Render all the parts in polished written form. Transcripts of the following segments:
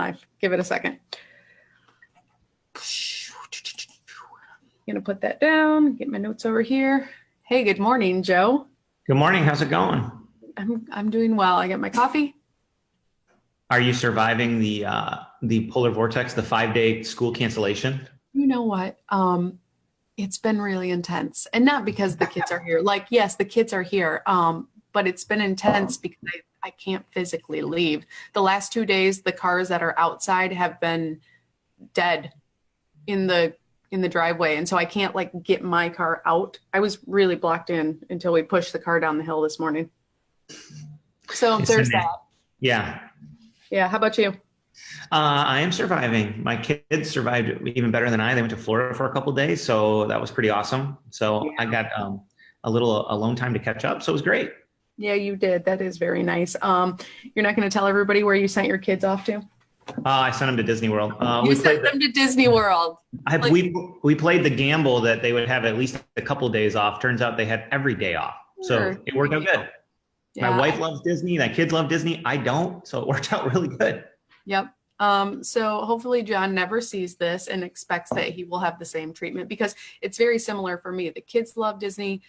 live. Give it a second. I'm going to put that down, get my notes over here. Hey, good morning, Joe. Good morning. How's it going? I'm doing well. I got my coffee. Are you surviving the polar vortex, the 5-day school cancellation? You know what? It's been really intense, and not because the kids are here. Like, yes, the kids are here, but it's been intense because I can't physically leave. The last 2 days, the cars that are outside have been dead in the driveway, and so I can't like get my car out. I was really blocked in until we pushed the car down the hill this morning. So there's that. Yeah. Yeah. How about you? I am surviving. My kids survived even better than I. They went to Florida for a couple of days, so that was pretty awesome. So Yeah. I got a little alone time to catch up, so it was great. Yeah, you did. That is very nice. You're not going to tell everybody where you sent your kids off to? I sent them to Disney World. You sent them to Disney World. We played the gamble that they would have at least a couple of days off. Turns out they had every day off, so it worked out good. Yeah. My wife loves Disney. My kids love Disney. I don't, so it worked out really good. Yep. So hopefully John never sees this and expects that he will have the same treatment, because it's very similar for me. The kids love Disney.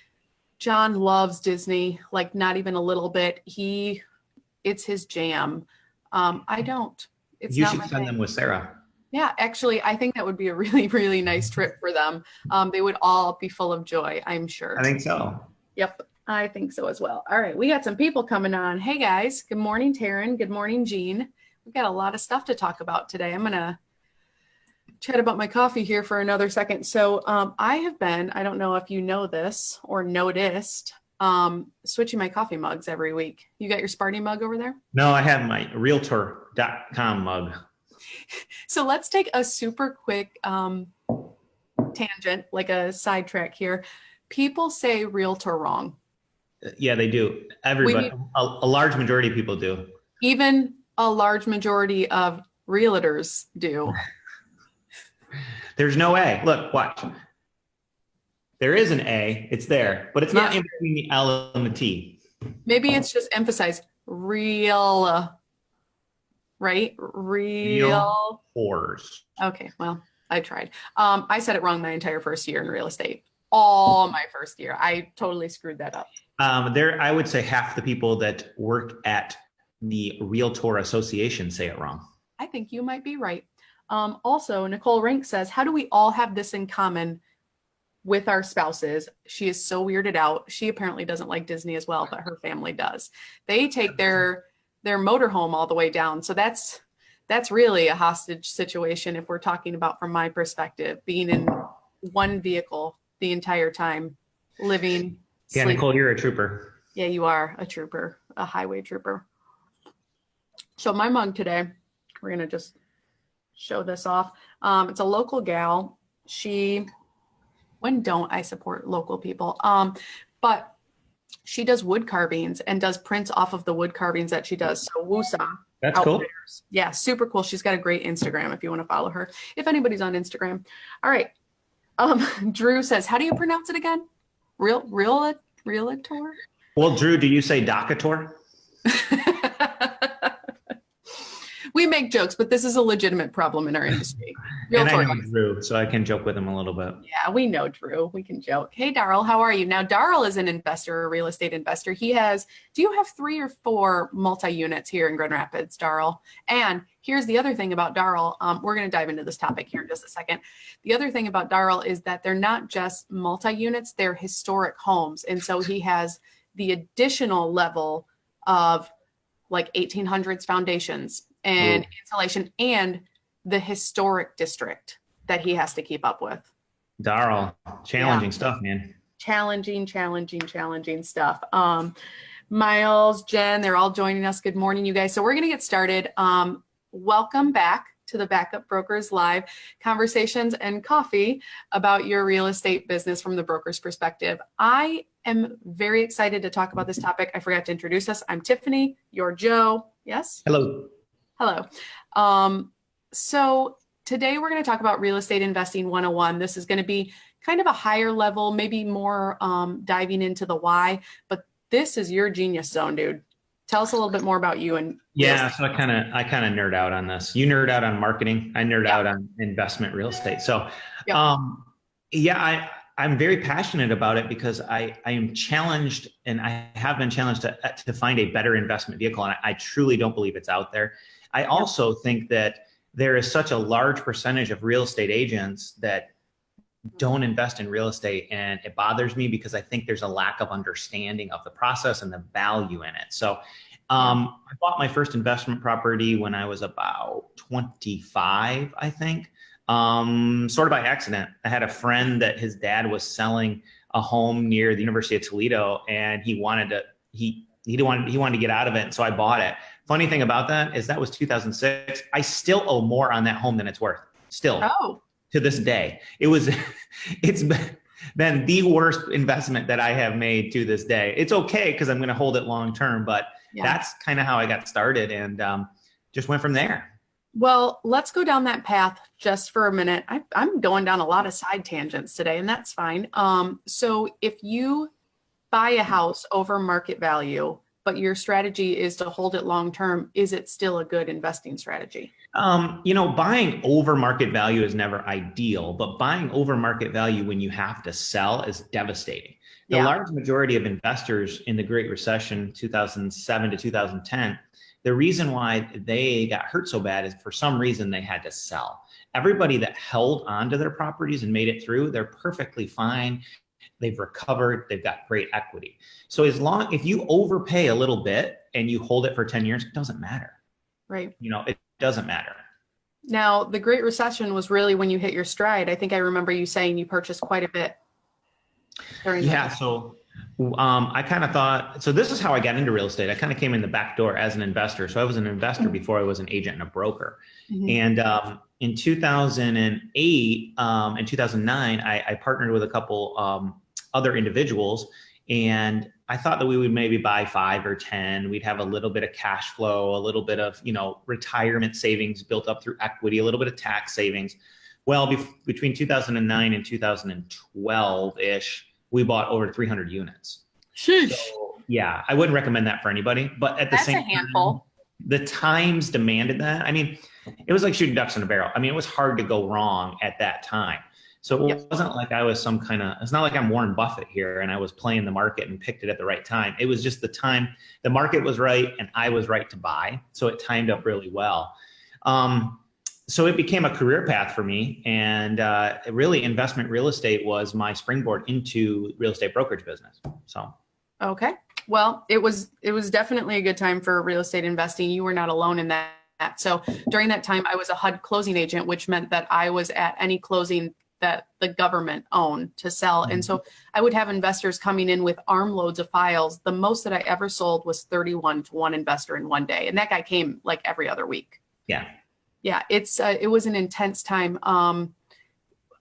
John loves Disney, like not even a little bit. It's his jam. I don't. It's You not should my send thing. them with Sarah. Yeah, actually, I think that would be a really, really nice trip for them. They would all be full of joy, I'm sure. I think so. Yep, I think so as well. All right, we got some people coming on. Hey guys, good morning, Taryn. Good morning, Jean. We've got a lot of stuff to talk about today. I'm gonna chat about my coffee here for another second. So I have been, I don't know if you know this or noticed, switching my coffee mugs every week. You got your Sparty mug over there? No, I have my realtor.com mug. So let's take a super quick tangent, like a sidetrack here. People say realtor wrong. Yeah, they do. Everybody, a large majority of people do. Even a large majority of realtors do. There's no A. Look, watch. There is an A. It's there, but it's not in between the L and the T. Maybe it's just emphasized real, right? Real whores. Okay, well, I tried. I said it wrong my entire first year in real estate. All my first year. I totally screwed that up. I would say half the people that work at the Realtor Association say it wrong. I think you might be right. Also, Nicole Rank says, how do we all have this in common with our spouses? She is so weirded out. She apparently doesn't like Disney as well, but her family does. They take their motorhome all the way down. So that's really a hostage situation if we're talking about, from my perspective, being in one vehicle the entire time, living. Yeah, sleeping. Nicole, you're a trooper. Yeah, you are a trooper, a highway trooper. So my mug today, we're going to just show this off. It's a local gal. When don't I support local people? But she does wood carvings and does prints off of the wood carvings that she does. So Wusa. That's cool. Yeah, super cool. She's got a great Instagram if you want to follow her, if anybody's on Instagram. All right. Drew says, how do you pronounce it again? Realtor? Well, Drew, do you say docator? We make jokes, but this is a legitimate problem in our industry. And I know Drew, so I can joke with him a little bit. Yeah, we know Drew. We can joke. Hey, Darryl, how are you? Now, Darryl is an investor, a real estate investor. Do you have 3 or 4 multi-units here in Grand Rapids, Darryl? And here's the other thing about Darryl. We're going to dive into this topic here in just a second. The other thing about Darryl is that they're not just multi-units, they're historic homes. And so he has the additional level of like 1800s foundations and insulation and the historic district that he has to keep up with. Darryl, challenging stuff, man. Challenging stuff. Miles, Jen, they're all joining us. Good morning, you guys. So we're going to get started. Welcome back to the Backup Brokers Live, conversations and coffee about your real estate business from the broker's perspective. I am very excited to talk about this topic. I forgot to introduce us. I'm Tiffany, your Joe. Yes? Hello. So today we're going to talk about real estate investing 101. This is going to be kind of a higher level, maybe more diving into the why, but this is your genius zone, dude. Tell us a little bit more about you and Yeah, so I kind of nerd out on this. You nerd out on marketing. I nerd out on investment real estate. So, Yep. yeah, I'm very passionate about it because I am challenged, and I have been challenged to find a better investment vehicle, and I truly don't believe it's out there. I also think that there is such a large percentage of real estate agents that don't invest in real estate, and it bothers me because I think there's a lack of understanding of the process and the value in it. So I bought my first investment property when I was about 25, I think, sort of by accident. I had a friend that his dad was selling a home near the University of Toledo, and he wanted to get out of it, and so I bought it. Funny thing about that is that was 2006. I still owe more on that home than it's worth. Still. Oh. To this day. It's been the worst investment that I have made to this day. It's okay because I'm going to hold it long term, but that's kind of how I got started, and just went from there. Well, let's go down that path just for a minute. I'm going down a lot of side tangents today, and that's fine. So if you buy a house over market value, but your strategy is to hold it long term, is it still a good investing strategy? Buying over market value is never ideal, but buying over market value when you have to sell is devastating. The large majority of investors in the Great Recession, 2007 to 2010, the reason why they got hurt so bad is for some reason they had to sell. Everybody that held onto their properties and made it through, they're perfectly fine. They've recovered. They've got great equity. So if you overpay a little bit and you hold it for 10 years, it doesn't matter. Right. It doesn't matter. Now, the Great Recession was really when you hit your stride. I think I remember you saying you purchased quite a bit during that. So I kind of thought, so this is how I got into real estate. I kind of came in the back door as an investor. So I was an investor before I was an agent and a broker. And in 2008 and 2009, I partnered with a couple other individuals, and I thought that we would maybe buy 5 or 10. We'd have a little bit of cash flow, a little bit of, retirement savings built up through equity, a little bit of tax savings. Well, between 2009 and 2012-ish, we bought over 300 units. Sheesh. So, yeah, I wouldn't recommend that for anybody, but at the That's same a handful. time, the times demanded that. I mean, it was like shooting ducks in a barrel. I mean, it was hard to go wrong at that time. So it wasn't like I was it's not like I'm Warren Buffett here and I was playing the market and picked it at the right time. It was just the time, the market was right and I was right to buy. So it timed up really well. So it became a career path for me, and really investment real estate was my springboard into real estate brokerage business. So. Okay. Well, it was definitely a good time for real estate investing. You were not alone in that. So during that time, I was a HUD closing agent, which meant that I was at any closing that the government owned to sell. And so I would have investors coming in with armloads of files. The most that I ever sold was 31 to one investor in one day. And that guy came like every other week. Yeah. Yeah. It was an intense time. I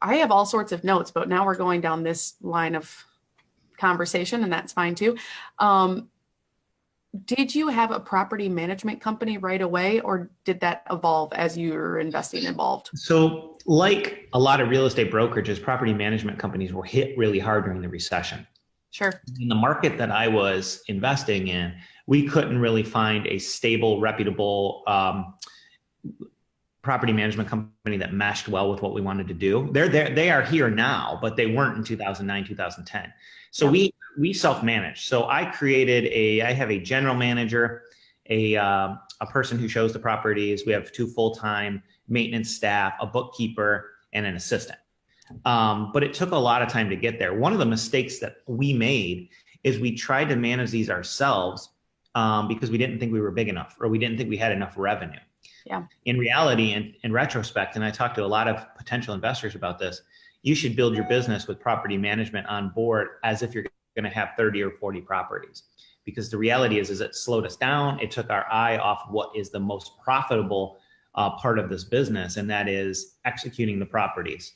have all sorts of notes, but now we're going down this line of conversation, and that's fine too. Did you have a property management company right away, or did that evolve as you were investing involved? So like a lot of real estate brokerages, property management companies were hit really hard during the recession. Sure. In the market that I was investing in, we couldn't really find a stable, reputable property management company that meshed well with what we wanted to do. They are here now, but they weren't in 2009, 2010. So we self-managed. So I have a general manager, a person who shows the properties. We have 2 full-time maintenance staff, a bookkeeper, and an assistant. But it took a lot of time to get there. One of the mistakes that we made is we tried to manage these ourselves because we didn't think we were big enough, or we didn't think we had enough revenue. Yeah. In reality, and in retrospect, and I talked to a lot of potential investors about this, you should build your business with property management on board as if you're going to have 30 or 40 properties. Because the reality is it slowed us down. It took our eye off what is the most profitable part of this business, and that is executing the properties.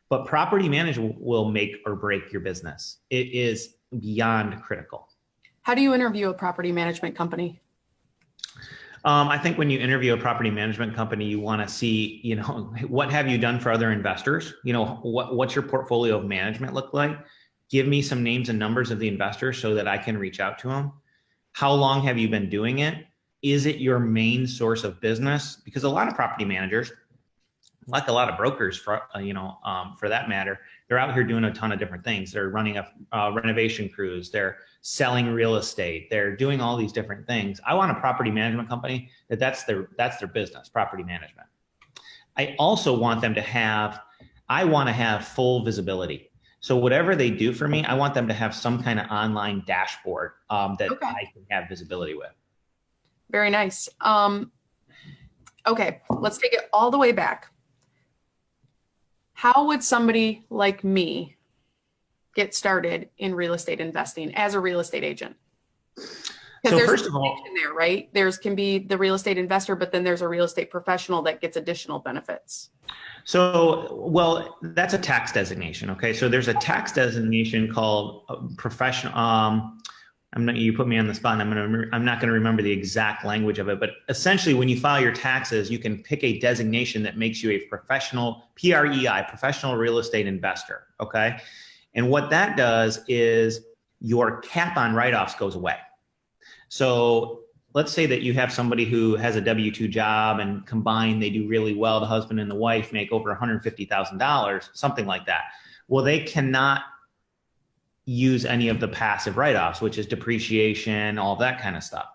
But property management will make or break your business. It is beyond critical. How do you interview a property management company? I think when you interview a property management company, you want to see, what have you done for other investors? What's your portfolio of management look like? Give me some names and numbers of the investors so that I can reach out to them. How long have you been doing it? Is it your main source of business? Because a lot of property managers, like a lot of brokers, for that matter, they're out here doing a ton of different things. They're running renovation crews. They're selling real estate. They're doing all these different things. I want a property management company that's their business, property management. I also want them to have, I want to have full visibility. So whatever they do for me, I want them to have some kind of online dashboard that I can have visibility with. Very nice. Okay, let's take it all the way back. How would somebody like me get started in real estate investing as a real estate agent? Because there's first of all, there, right? There's can be the real estate investor, but then there's a real estate professional that gets additional benefits. So, well, that's a tax designation. Okay. So there's a tax designation called professional. You put me on the spot. I'm not going to remember the exact language of it, but essentially when you file your taxes, you can pick a designation that makes you a professional, PREI, professional real estate investor. Okay. And what that does is your cap on write-offs goes away. So let's say that you have somebody who has a W-2 job and combined, they do really well. The husband and the wife make over $150,000, something like that. Well, they cannot use any of the passive write-offs, which is depreciation, all that kind of stuff.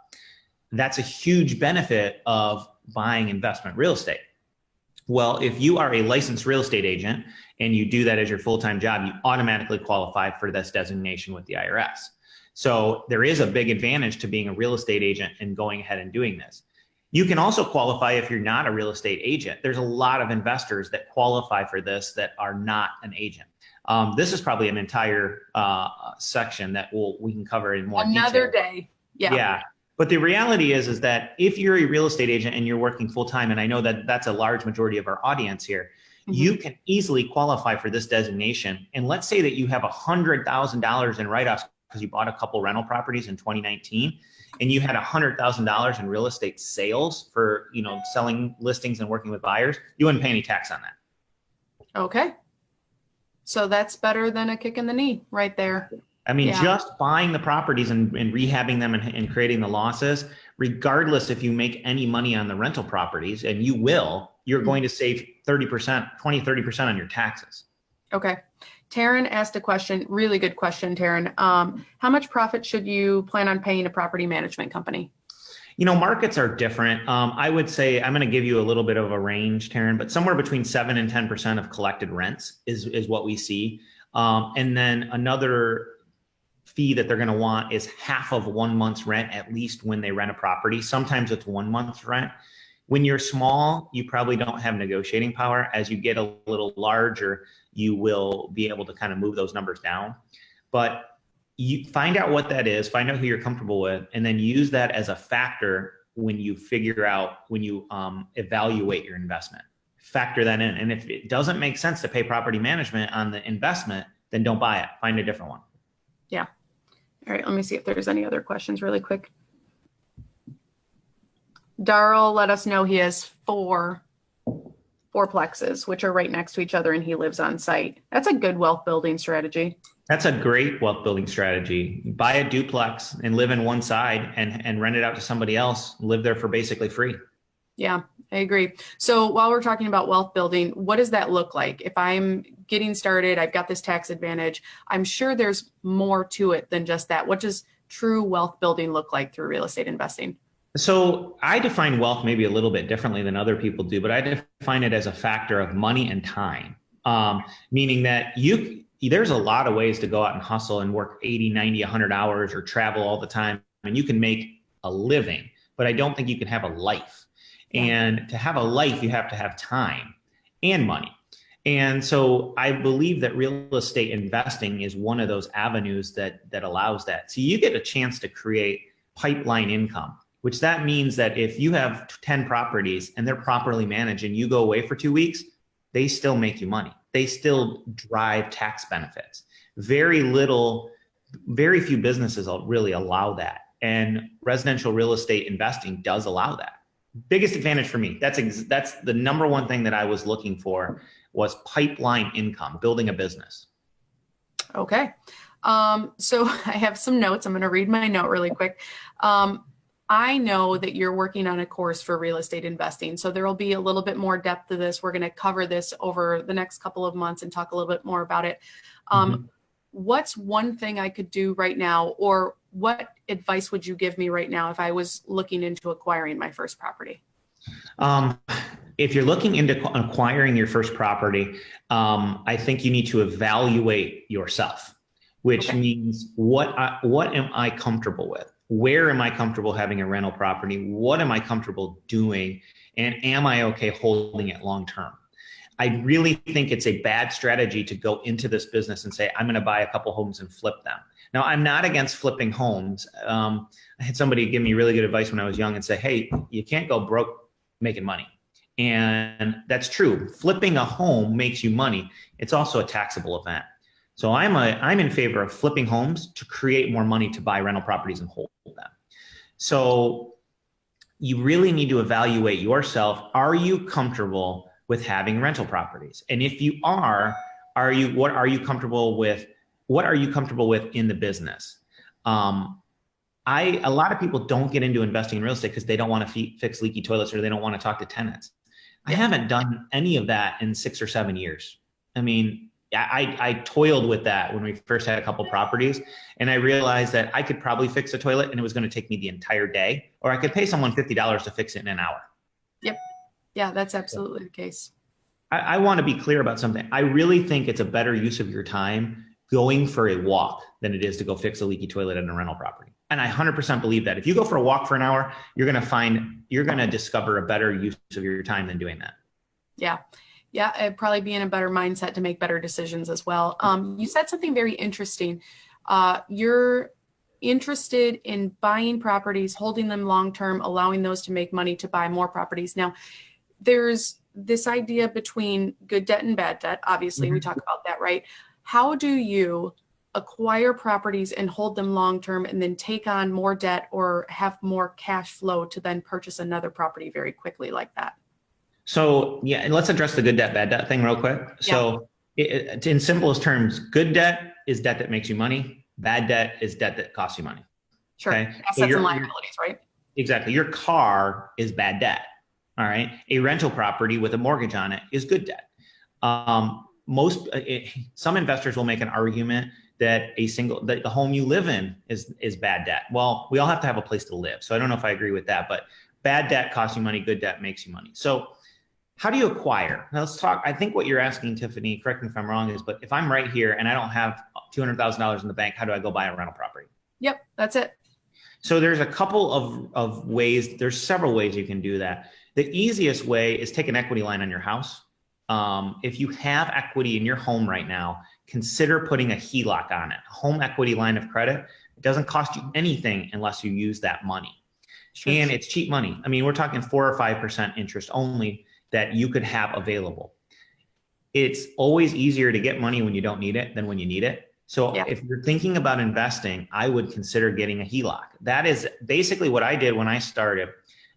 That's a huge benefit of buying investment real estate. Well, if you are a licensed real estate agent and you do that as your full-time job, you automatically qualify for this designation with the IRS. So there is a big advantage to being a real estate agent and going ahead and doing this. You can also qualify if you're not a real estate agent. There's a lot of investors that qualify for this that are not an agent. This is probably an entire section that we can cover in more detail. Another day. Yeah. Yeah. But the reality is that if you're a real estate agent and you're working full time, and I know that that's a large majority of our audience here, you can easily qualify for this designation. And let's say that you have $100,000 in write-offs because you bought a couple rental properties in 2019 and you had $100,000 in real estate sales for, selling listings and working with buyers, you wouldn't pay any tax on that. Okay. So that's better than a kick in the knee right there. I mean, just buying the properties and rehabbing them and creating the losses, regardless if you make any money on the rental properties, and you will, you're going to save 30% on your taxes. Okay. Taryn asked a question, really good question, Taryn. How much profit should you plan on paying a property management company? Markets are different. I would say, I'm going to give you a little bit of a range, Taryn, but somewhere between 7 and 10% of collected rents is what we see. And then another fee that they're going to want is half of 1 month's rent, at least when they rent a property. Sometimes it's 1 month's rent. When you're small, you probably don't have negotiating power. As you get a little larger, you will be able to kind of move those numbers down. But you find out what that is, find out who you're comfortable with, and then use that as a factor when you evaluate your investment. Factor that in. And if it doesn't make sense to pay property management on the investment, then don't buy it. Find a different one. Yeah. All right. Let me see if there's any other questions really quick. Darrell let us know he has four plexes, which are right next to each other, and he lives on site. That's a good wealth building strategy. That's a great wealth building strategy. Buy a duplex and live in one side and rent it out to somebody else, live there for basically free. Yeah, I agree. So while we're talking about wealth building, what does that look like? If I'm getting started, I've got this tax advantage, I'm sure there's more to it than just that. What does true wealth building look like through real estate investing? So I define wealth maybe a little bit differently than other people do, but I define it as a factor of money and time, meaning that there's a lot of ways to go out and hustle and work 80, 90, 100 hours or travel all the time, and you can make a living, but I don't think you can have a life. And to have a life, you have to have time and money. And so I believe that real estate investing is one of those avenues that allows that. So you get a chance to create pipeline income, which that means that if you have 10 properties and they're properly managed and you go away for 2 weeks, they still make you money. They still drive tax benefits. Very few businesses really allow that. And residential real estate investing does allow that. Biggest advantage for me. That's the number one thing that I was looking for was pipeline income, building a business. Okay. So I have some notes. I'm going to read my note really quick. I know that you're working on a course for real estate investing, so there will be a little bit more depth to this. We're going to cover this over the next couple of months and talk a little bit more about it. What's one thing I could do right now, or what advice would you give me right now if I was looking into acquiring my first property? If you're looking into acquiring your first property, I think you need to evaluate yourself, which means what am I comfortable with? Where am I comfortable having a rental property? What am I comfortable doing? And am I okay holding it long term? I really think it's a bad strategy to go into this business and say, I'm going to buy a couple homes and flip them. Now, I'm not against flipping homes. I had somebody give me really good advice when I was young and say, hey, you can't go broke making money. And that's true. Flipping a home makes you money. It's also a taxable event. So I'm in favor of flipping homes to create more money to buy rental properties and hold them. So you really need to evaluate yourself. Are you comfortable with having rental properties? And if you are what are you comfortable with? What are you comfortable with in the business? A lot of people don't get into investing in real estate because they don't want to fix leaky toilets or they don't want to talk to tenants. I haven't done any of that in 6 or 7 years. I mean, I toiled with that when we first had a couple properties, and I realized that I could probably fix a toilet and it was going to take me the entire day, or I could pay someone $50 to fix it in an hour. Yep. Yeah, that's absolutely the case. I want to be clear about something. I really think it's a better use of your time going for a walk than it is to go fix a leaky toilet in a rental property. And I 100% believe that. If you go for a walk for an hour, you're going to discover a better use of your time than doing that. Yeah. Yeah, it'd probably be in a better mindset to make better decisions as well. You said something very interesting. You're interested in buying properties, holding them long-term, allowing those to make money to buy more properties. Now, there's this idea between good debt and bad debt. Obviously, we talk about that, right? How do you acquire properties and hold them long-term and then take on more debt or have more cash flow to then purchase another property very quickly like that? So yeah, let's address the good debt, bad debt thing real quick. So in simplest terms, good debt is debt that makes you money. Bad debt is debt that costs you money. Sure. Okay? Assets and liabilities, right? Exactly. Your car is bad debt. All right. A rental property with a mortgage on it is good debt. Some investors will make an argument that the home you live in is bad debt. Well, we all have to have a place to live. So I don't know if I agree with that, but bad debt costs you money. Good debt makes you money. So how do you acquire? Now let's talk. I think what you're asking, Tiffany, correct me if I'm wrong, is, but if I'm right here and I don't have $200,000 in the bank, how do I go buy a rental property? Yep, that's it. So there's a couple of ways. There's several ways you can do that. The easiest way is take an equity line on your house. If you have equity in your home right now, consider putting a HELOC on it, a home equity line of credit. It doesn't cost you anything unless you use that money. Sure. And it's cheap money. I mean, we're talking 4 or 5% interest only that you could have available. It's always easier to get money when you don't need it than when you need it. So if you're thinking about investing, I would consider getting a HELOC. That is basically what I did when I started.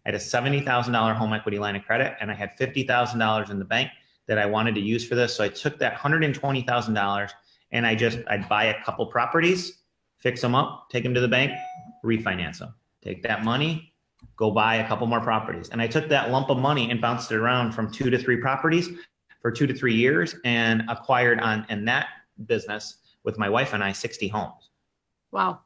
I had a $70,000 home equity line of credit and I had $50,000 in the bank that I wanted to use for this. So I took that $120,000 and I'd buy a couple properties, fix them up, take them to the bank, refinance them. Take that money, go buy a couple more properties. And I took that lump of money and bounced it around from 2 to 3 properties for 2 to 3 years and acquired in that business with my wife and I 60 homes. Wow.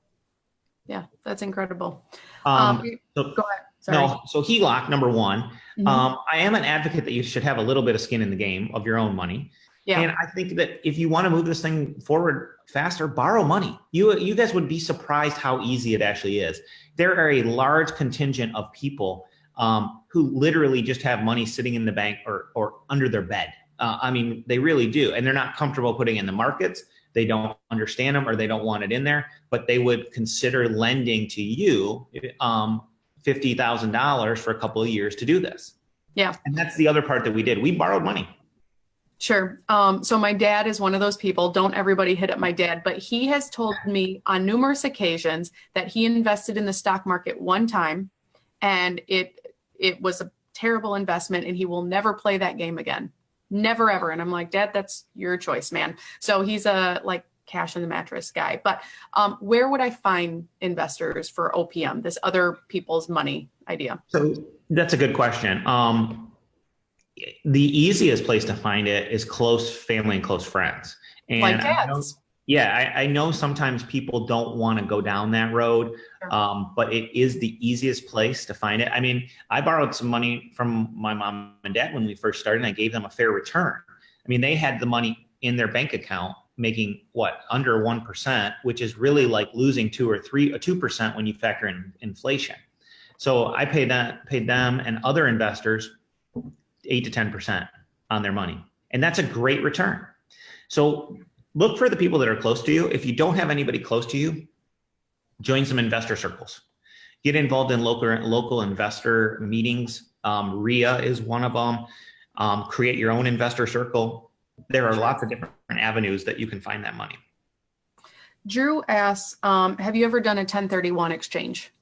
Yeah, that's incredible. So, go ahead. Sorry. No, so HELOC, number one. I am an advocate that you should have a little bit of skin in the game of your own money. Yeah. And I think that if you want to move this thing forward faster, borrow money. You guys would be surprised how easy it actually is. There are a large contingent of people who literally just have money sitting in the bank or under their bed. I mean, they really do. And they're not comfortable putting in the markets. They don't understand them or they don't want it in there, but they would consider lending to you $50,000 for a couple of years to do this. Yeah. And that's the other part that we did. We borrowed money. Sure. So my dad is one of those people. Don't everybody hit up my dad, but he has told me on numerous occasions that he invested in the stock market one time and it was a terrible investment and he will never play that game again. Never, ever. And I'm like, Dad, that's your choice, man. So he's a like cash in the mattress guy. But where would I find investors for OPM, this other people's money idea? So that's a good question. The easiest place to find it is close family and close friends. And Like dads. I know sometimes people don't want to go down that road, but it is the easiest place to find it. I mean, I borrowed some money from my mom and dad when we first started, and I gave them a fair return. I mean, they had the money in their bank account making under 1%, which is really like losing 2% when you factor in inflation. So I paid them and other investors 8 to 10% on their money. And that's a great return. So look for the people that are close to you. If you don't have anybody close to you, join some investor circles. Get involved in local investor meetings. RIA is one of them. Create your own investor circle. There are lots of different avenues that you can find that money. Drew asks, have you ever done a 1031 exchange?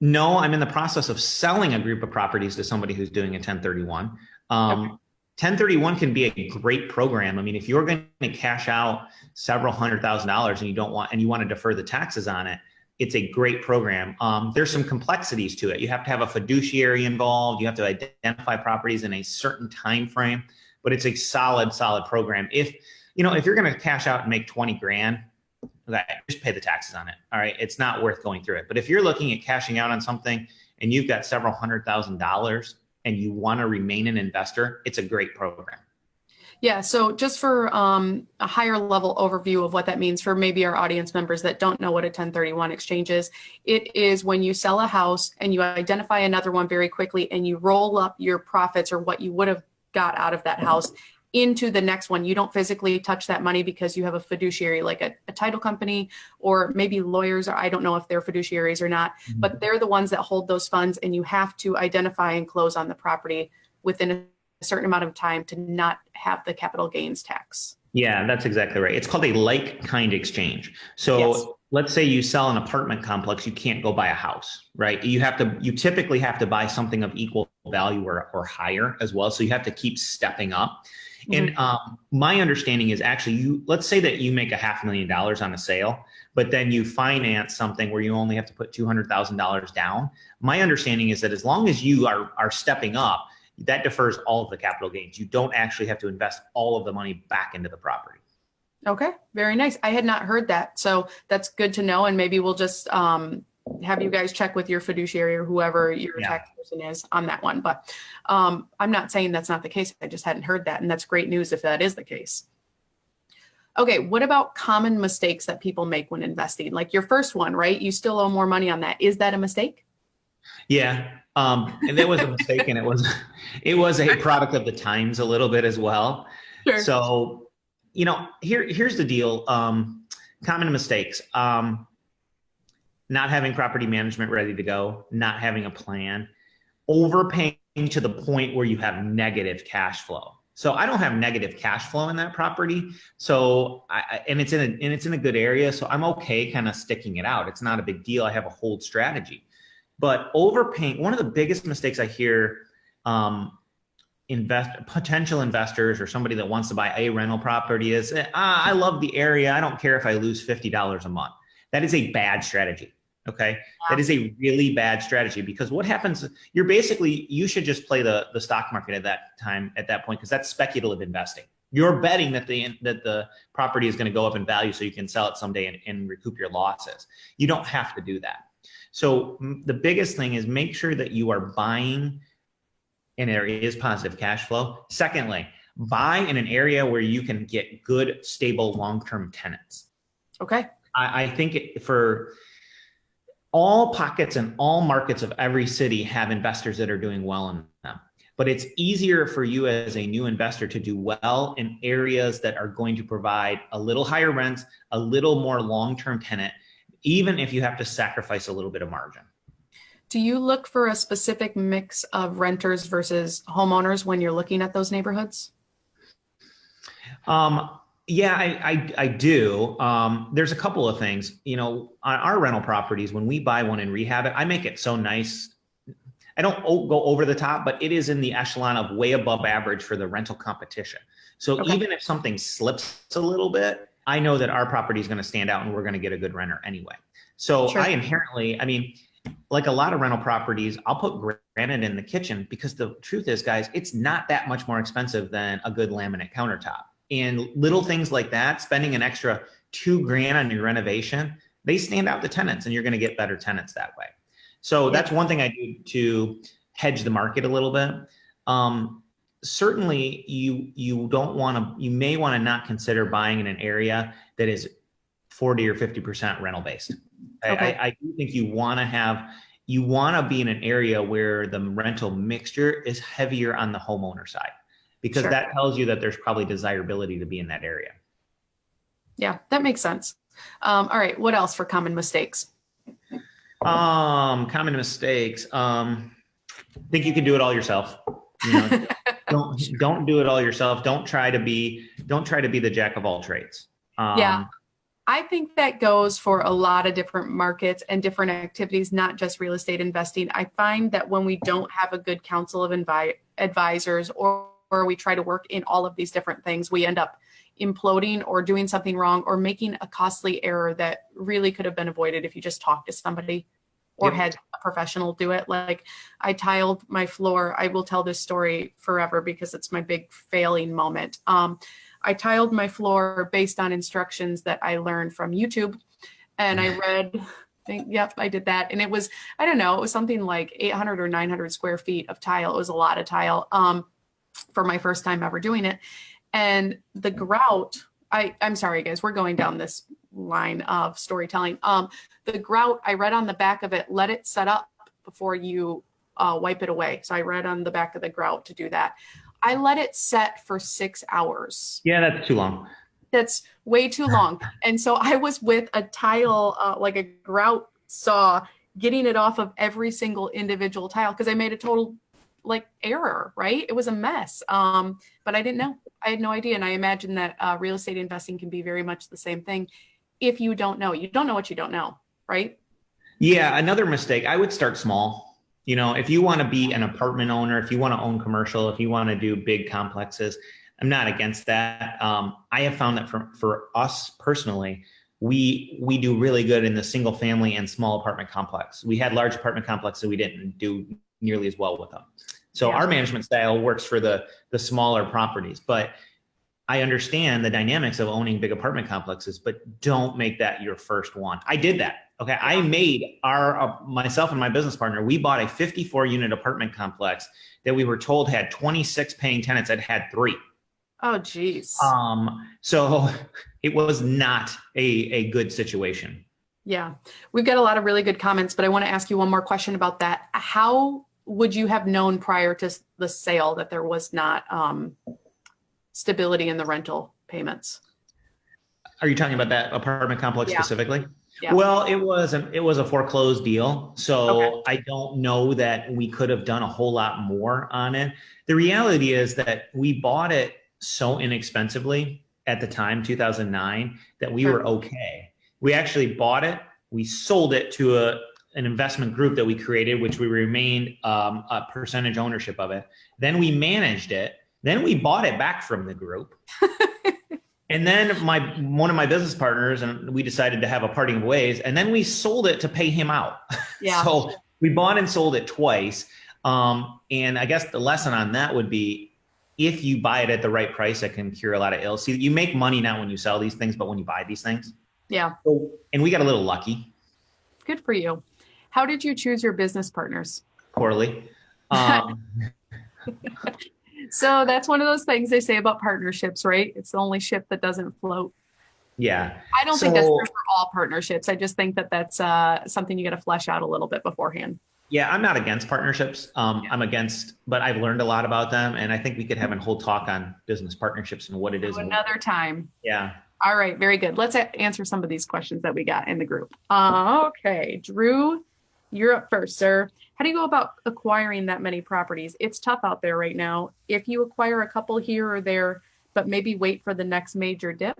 No, I'm in the process of selling a group of properties to somebody who's doing a 1031. 1031 can be a great program. I mean, if you're going to cash out several $100,000 and you want to defer the taxes on it, it's a great program. There's some complexities to it. You have to have a fiduciary involved. You have to identify properties in a certain time frame, but it's a solid program. If you're going to cash out and make 20 grand, just pay the taxes on it. All right. It's not worth going through it. But if you're looking at cashing out on something and you've got several $100,000 and you want to remain an investor, it's a great program. Yeah. So just for a higher level overview of what that means for maybe our audience members that don't know what a 1031 exchange is, it is when you sell a house and you identify another one very quickly and you roll up your profits or what you would have got out of that house into the next one. You don't physically touch that money because you have a fiduciary, like a title company, or maybe lawyers, or I don't know if they're fiduciaries or not, but they're the ones that hold those funds, and you have to identify and close on the property within a certain amount of time to not have the capital gains tax. Yeah, that's exactly right. It's called a like-kind exchange. So yes. Let's say you sell an apartment complex, you can't go buy a house, right? You typically have to buy something of equal value or higher as well. So you have to keep stepping up. And my understanding is actually let's say that you make $500,000 on a sale, but then you finance something where you only have to put $200,000 down. My understanding is that as long as you are stepping up, that defers all of the capital gains. You don't actually have to invest all of the money back into the property. Okay, very nice. I had not heard that. So that's good to know. And maybe we'll just have you guys check with your fiduciary or whoever your tax person is on that one. But I'm not saying that's not the case. I just hadn't heard that. And that's great news if that is the case. Okay, what about common mistakes that people make when investing? Like your first one, right? You still owe more money on that. Is that a mistake? Yeah. And that was a mistake, and it was a product of the times a little bit as well. Sure. So, here's the deal. Common mistakes. Not having property management ready to go, not having a plan, overpaying to the point where you have negative cash flow. So I don't have negative cash flow in that property. So it's in a good area. So I'm okay kind of sticking it out. It's not a big deal. I have a hold strategy. But overpaying, one of the biggest mistakes I hear potential investors or somebody that wants to buy a rental property is, I love the area. I don't care if I lose $50 a month. That is a bad strategy. Okay. Yeah. That is a really bad strategy, because what happens, you should just play the stock market at that point, because that's speculative investing. You're betting that the property is going to go up in value so you can sell it someday and recoup your losses. You don't have to do that. So the biggest thing is make sure that you are buying in there is positive cash flow. Secondly, buy in an area where you can get good, stable, long-term tenants. Okay. I think for all pockets and all markets of every city have investors that are doing well in them. But it's easier for you as a new investor to do well in areas that are going to provide a little higher rents, a little more long-term tenant, even if you have to sacrifice a little bit of margin. Do you look for a specific mix of renters versus homeowners when you're looking at those neighborhoods? Yeah, I do. There's a couple of things, on our rental properties, when we buy one and rehab it, I make it so nice. I don't go over the top, but it is in the echelon of way above average for the rental competition. So Okay. even if something slips a little bit, I know that our property is going to stand out and we're going to get a good renter anyway. So Sure. I inherently, I mean, like a lot of rental properties, I'll put granite in the kitchen because the truth is, guys, it's not that much more expensive than a good laminate countertop. And little things like that, spending an extra $2,000 on your renovation, they stand out to tenants, and you're going to get better tenants that way. So that's one thing I do to hedge the market a little bit. Certainly, you don't want to. You may want to not consider buying in an area that is 40 or 50% rental based. Okay. I do think you want to be in an area where the rental mixture is heavier on the homeowner side, because that tells you that there's probably desirability to be in that area. Yeah, that makes sense. All right. What else for common mistakes? Common mistakes. Think you can do it all yourself. You know, don't do it all yourself. Don't try to be the jack of all trades. Yeah. I think that goes for a lot of different markets and different activities, not just real estate investing. I find that when we don't have a good council of advisors, or we try to work in all of these different things, we end up imploding or doing something wrong or making a costly error that really could have been avoided if you just talked to somebody or had a professional do it. Like, I tiled my floor. I will tell this story forever because it's my big failing moment. I tiled my floor based on instructions that I learned from YouTube. And I read, yep, I did that. And it was, I don't know, it was something like 800 or 900 square feet of tile. It was a lot of tile for my first time ever doing it. And the grout, I'm sorry, guys, we're going down this line of storytelling. The grout, I read on the back of it, let it set up before you wipe it away. So I read on the back of the grout to do that. I let it set for 6 hours. Yeah, that's too long. That's way too long. And so I was with a tile, like a grout saw, getting it off of every single individual tile because I made a total error, right? It was a mess. But I didn't know. I had no idea. And I imagine that real estate investing can be very much the same thing. If you don't know what you don't know, right? Yeah. Another mistake, I would start small. You know, if you want to be an apartment owner, if you want to own commercial, if you want to do big complexes, I'm not against that. I have found that for us personally, we do really good in the single family and small apartment complex. We had large apartment complexes, we didn't do nearly as well with them. So our management style works for the smaller properties, but I understand the dynamics of owning big apartment complexes, but don't make that your first one. I did that. Okay. I made myself and my business partner, we bought a 54 unit apartment complex that we were told had 26 paying tenants that had 3. Oh, geez. So it was not a good situation. Yeah. We've got a lot of really good comments, but I want to ask you one more question about that. How would you have known prior to the sale that there was not stability in the rental payments? Are you talking about that apartment complex specifically? Yeah. Well, it was a foreclosed deal. So I don't know that we could have done a whole lot more on it. The reality is that we bought it so inexpensively at the time, 2009, that we were okay. We actually bought it. We sold it to an investment group that we created, which we remained a percentage ownership of it. Then we managed it. Then we bought it back from the group. And then one of my business partners and we decided to have a parting of ways. And then we sold it to pay him out. Yeah. So we bought and sold it twice. And I guess the lesson on that would be, if you buy it at the right price, it can cure a lot of ills. See, you make money not when you sell these things, but when you buy these things. Yeah. And we got a little lucky. Good for you. How did you choose your business partners? Poorly. So that's one of those things they say about partnerships, right? It's the only ship that doesn't float. Yeah. I don't think that's true for all partnerships. I just think that that's something you got to flesh out a little bit beforehand. Yeah, I'm not against partnerships. I'm against, but I've learned a lot about them. And I think we could have a whole talk on business partnerships and what it is. Another time. Yeah. All right. Very good. Let's answer some of these questions that we got in the group. Okay. Drew, you're up first, sir. How do you go about acquiring that many properties? It's tough out there right now. If you acquire a couple here or there, but maybe wait for the next major dip.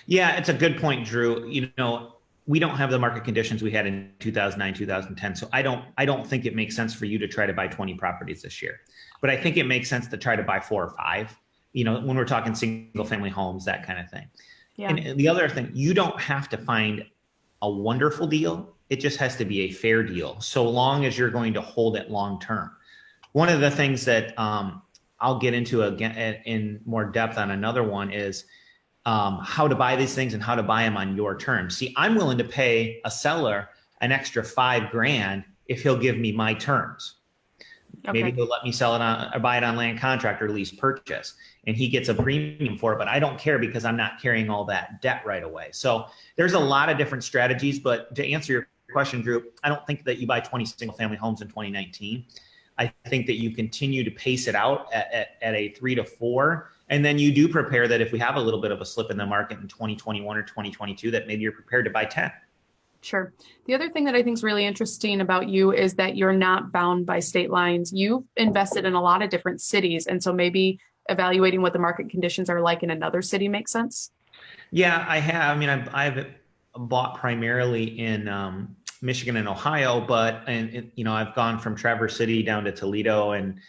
Yeah, it's a good point, Drew. You know, we don't have the market conditions we had in 2009, 2010. So I don't think it makes sense for you to try to buy 20 properties this year. But I think it makes sense to try to buy 4 or 5, when we're talking single family homes, that kind of thing. Yeah. And the other thing, you don't have to find a wonderful deal. It just has to be a fair deal, so long as you're going to hold it long term. One of the things that I'll get into again in more depth on another one is how to buy these things and how to buy them on your terms. See, I'm willing to pay a seller an extra $5,000 if he'll give me my terms. Okay. Maybe he'll let me sell it on or buy it on land contract or lease purchase, and he gets a premium for it, but I don't care because I'm not carrying all that debt right away. So there's a lot of different strategies, but to answer your question, Drew, I don't think that you buy 20 single family homes in 2019. I think that you continue to pace it out at a 3 to 4. And then you do prepare that if we have a little bit of a slip in the market in 2021 or 2022, that maybe you're prepared to buy 10. Sure. The other thing that I think is really interesting about you is that you're not bound by state lines. You've invested in a lot of different cities. And so maybe evaluating what the market conditions are like in another city makes sense. Yeah, I have. I mean, I've bought primarily in Michigan and Ohio, but I've gone from Traverse City down to Toledo and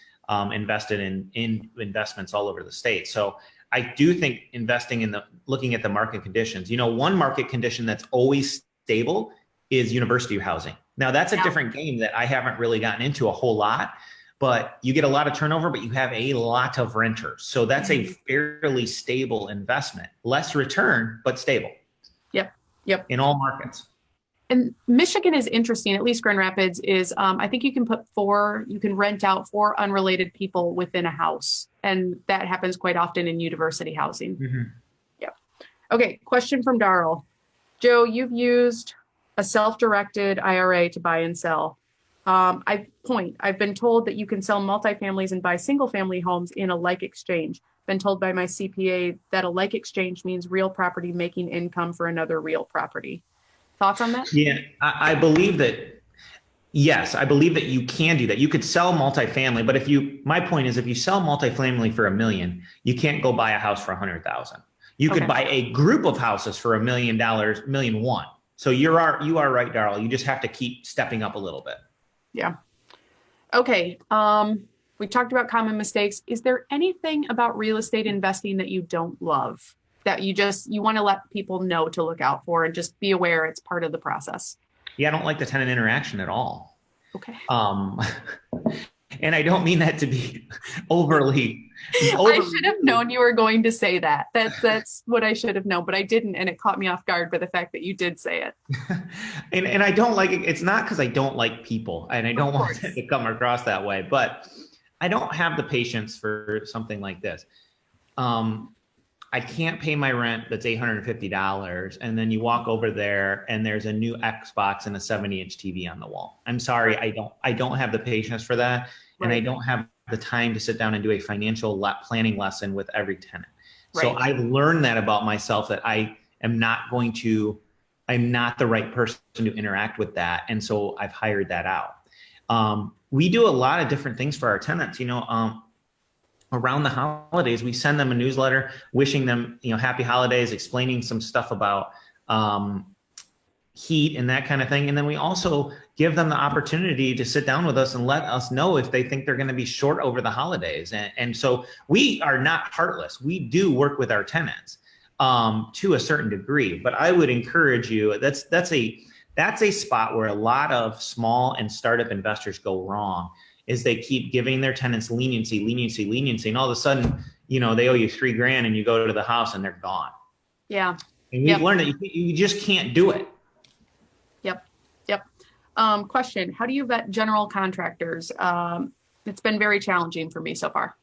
invested in investments all over the state. So I do think investing in looking at the market conditions. One market condition that's always stable is university housing. Now that's a different game that I haven't really gotten into a whole lot, but you get a lot of turnover, but you have a lot of renters. So that's a fairly stable investment, less return, but stable. Yep. In all markets. And Michigan is interesting, at least Grand Rapids is, I think you can rent out 4 unrelated people within a house. And that happens quite often in university housing. Mm-hmm. Yep. Okay. Question from Darrell. Joe, you've used a self-directed IRA to buy and sell. I've been told that you can sell multifamilies and buy single family homes in a like exchange. Been told by my CPA that a like exchange means real property making income for another real property. Thoughts on that? Yeah, I believe that. Yes, I believe that you can do that. You could sell multifamily, but my point is, if you sell multifamily for $1 million, you can't go buy a house for $100,000. You could buy a group of houses for $1 million, $1.1 million. So you are right, Darrell. You just have to keep stepping up a little bit. Yeah. Okay. We talked about common mistakes. Is there anything about real estate investing that you don't love, that you want to let people know to look out for and just be aware it's part of the process? Yeah, I don't like the tenant interaction at all. Okay. And I don't mean that to be overly. I should have known you were going to say that. That's what I should have known, but I didn't, and it caught me off guard by the fact that you did say it. and I don't like it. It's not because I don't like people, and I don't want it to come across that way, but I don't have the patience for something like this. I can't pay my rent that's $850, and then you walk over there and there's a new Xbox and a 70-inch TV on the wall. I'm sorry, I don't have the patience for that, and I don't have the time to sit down and do a financial planning lesson with every tenant. Right. So I've learned that about myself, that I'm not the right person to interact with that, and so I've hired that out. We do a lot of different things for our tenants. Around the holidays, we send them a newsletter wishing them, happy holidays, explaining some stuff about heat and that kind of thing. And then we also give them the opportunity to sit down with us and let us know if they think they're going to be short over the holidays. And so we are not heartless. We do work with our tenants to a certain degree, but I would encourage you, that's a spot where a lot of small and startup investors go wrong, is they keep giving their tenants leniency, and all of a sudden, they owe you $3,000 and you go to the house and they're gone. Yeah. And we've learned that you just can't do it. Yep. Question, how do you vet general contractors? It's been very challenging for me so far.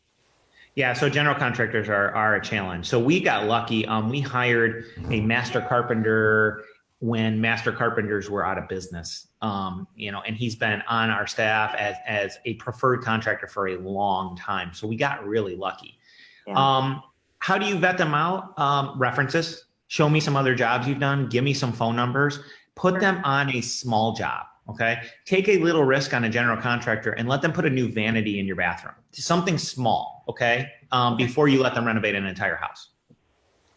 Yeah, so general contractors are a challenge. So we got lucky. We hired a master carpenter when master carpenters were out of business, and he's been on our staff as a preferred contractor for a long time. So we got really lucky. Yeah. How do you vet them out? References. Show me some other jobs you've done. Give me some phone numbers. Put them on a small job. Okay. Take a little risk on a general contractor and let them put a new vanity in your bathroom. Something small. Okay. Before you let them renovate an entire house.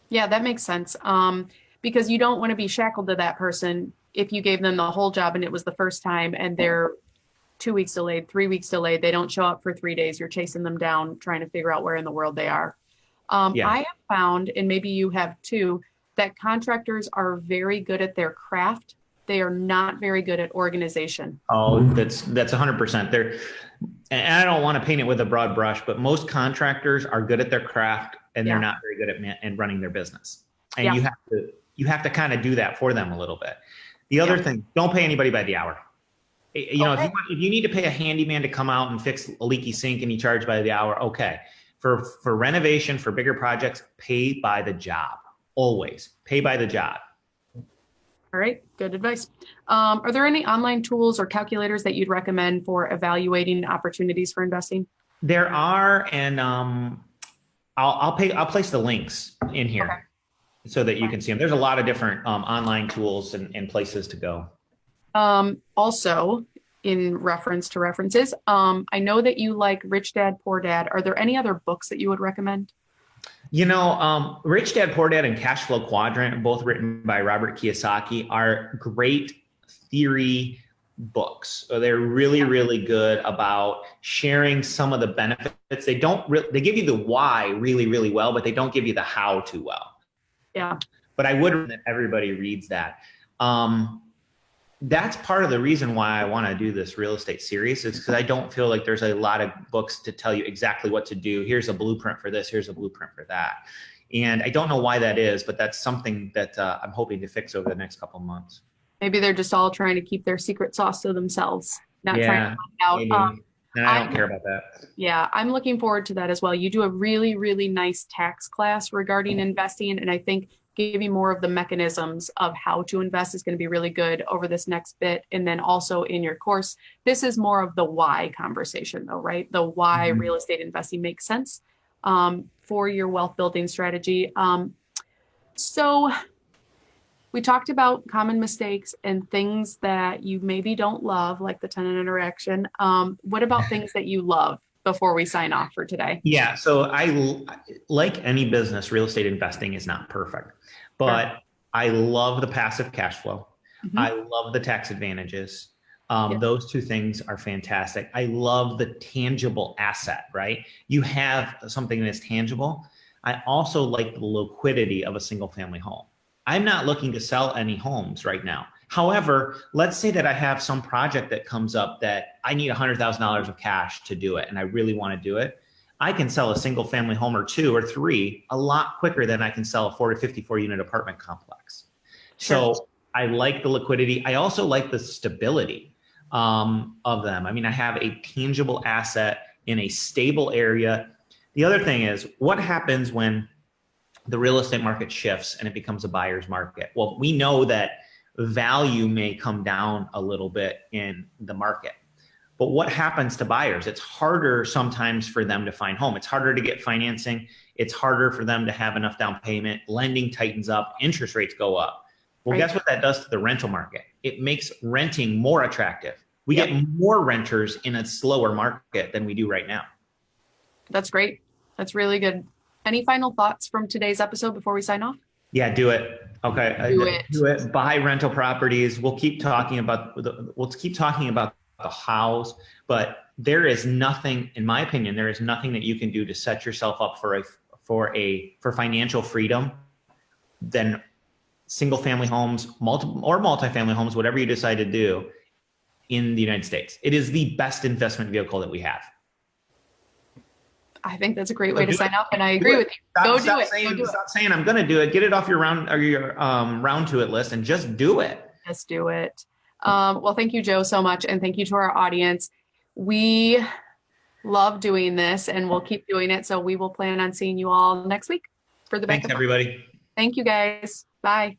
Yeah, that makes sense. because you don't want to be shackled to that person if you gave them the whole job and it was the first time and they're 2 weeks delayed, 3 weeks delayed, they don't show up for 3 days, you're chasing them down, trying to figure out where in the world they are. Yeah. I have found, and maybe you have too, that contractors are very good at their craft. They are not very good at organization. Oh, that's 100%. And I don't want to paint it with a broad brush, but most contractors are good at their craft and they're not very good at running their business. And you have to kind of do that for them a little bit. The other thing, don't pay anybody by the hour. You know, if you need to pay a handyman to come out and fix a leaky sink and you charge by the hour, okay. For renovation, for bigger projects, pay by the job. Always pay by the job. All right, good advice. Are there any online tools or calculators that you'd recommend for evaluating opportunities for investing? There are, and I'll place the links in here so that you can see them. There's a lot of different online tools and places to go. Also, in reference to references, I know that you like Rich Dad, Poor Dad. Are there any other books that you would recommend? You know, Rich Dad, Poor Dad and Cash Flow Quadrant, both written by Robert Kiyosaki, are great theory books. So they're really, really good about sharing some of the benefits. They give you the why really, really well, but they don't give you the how too well. Yeah. But I would that everybody reads that. That's part of the reason why I want to do this real estate series, is because I don't feel like there's a lot of books to tell you exactly what to do. Here's a blueprint for this. Here's a blueprint for that. And I don't know why that is, but that's something that I'm hoping to fix over the next couple of months. Maybe they're just all trying to keep their secret sauce to themselves, not trying to find out. And I don't care about that. Yeah, I'm looking forward to that as well. You do a really, really nice tax class regarding investing, and I think giving more of the mechanisms of how to invest is going to be really good over this next bit. And then also in your course, this is more of the why conversation though, right? The why real estate investing makes sense for your wealth building strategy. So we talked about common mistakes and things that you maybe don't love, like the tenant interaction. What about things that you love before we sign off for today? Yeah. So like any business, real estate investing is not perfect, but I love the passive cash flow. I love the tax advantages. Those two things are fantastic. I love the tangible asset, right? You have something that's tangible. I also like the liquidity of a single family home. I'm not looking to sell any homes right now. However, let's say that I have some project that comes up that I need $100,000 of cash to do it, and I really want to do it. I can sell a single family home or two or three a lot quicker than I can sell a 40 to 54 unit apartment complex. Sure. So I like the liquidity. I also like the stability of them. I mean, I have a tangible asset in a stable area. The other thing is, what happens when the real estate market shifts and it becomes a buyer's market? Well, we know that value may come down a little bit in the market. But what happens to buyers? It's harder sometimes for them to find home. It's harder to get financing. It's harder for them to have enough down payment. Lending tightens up. Interest rates go up. Well, guess what that does to the rental market? It makes renting more attractive. We get more renters in a slower market than we do right now. That's great. That's really good. Any final thoughts from today's episode before we sign off? Yeah, do it. Okay. Do it. Buy rental properties. We'll keep talking about the hows, but there is nothing, in my opinion, there is nothing that you can do to set yourself up for financial freedom than single family homes, multifamily homes, whatever you decide to do in the United States. It is the best investment vehicle that we have. I think that's a great way to sign up, and I agree with you. Stop saying I'm going to do it. Get it off your round to it list and just do it. Just do it. Well, thank you, Joe, so much, and thank you to our audience. We love doing this, and we'll keep doing it. So we will plan on seeing you all next week for the backup. Thanks, everybody. Thank you, guys. Bye.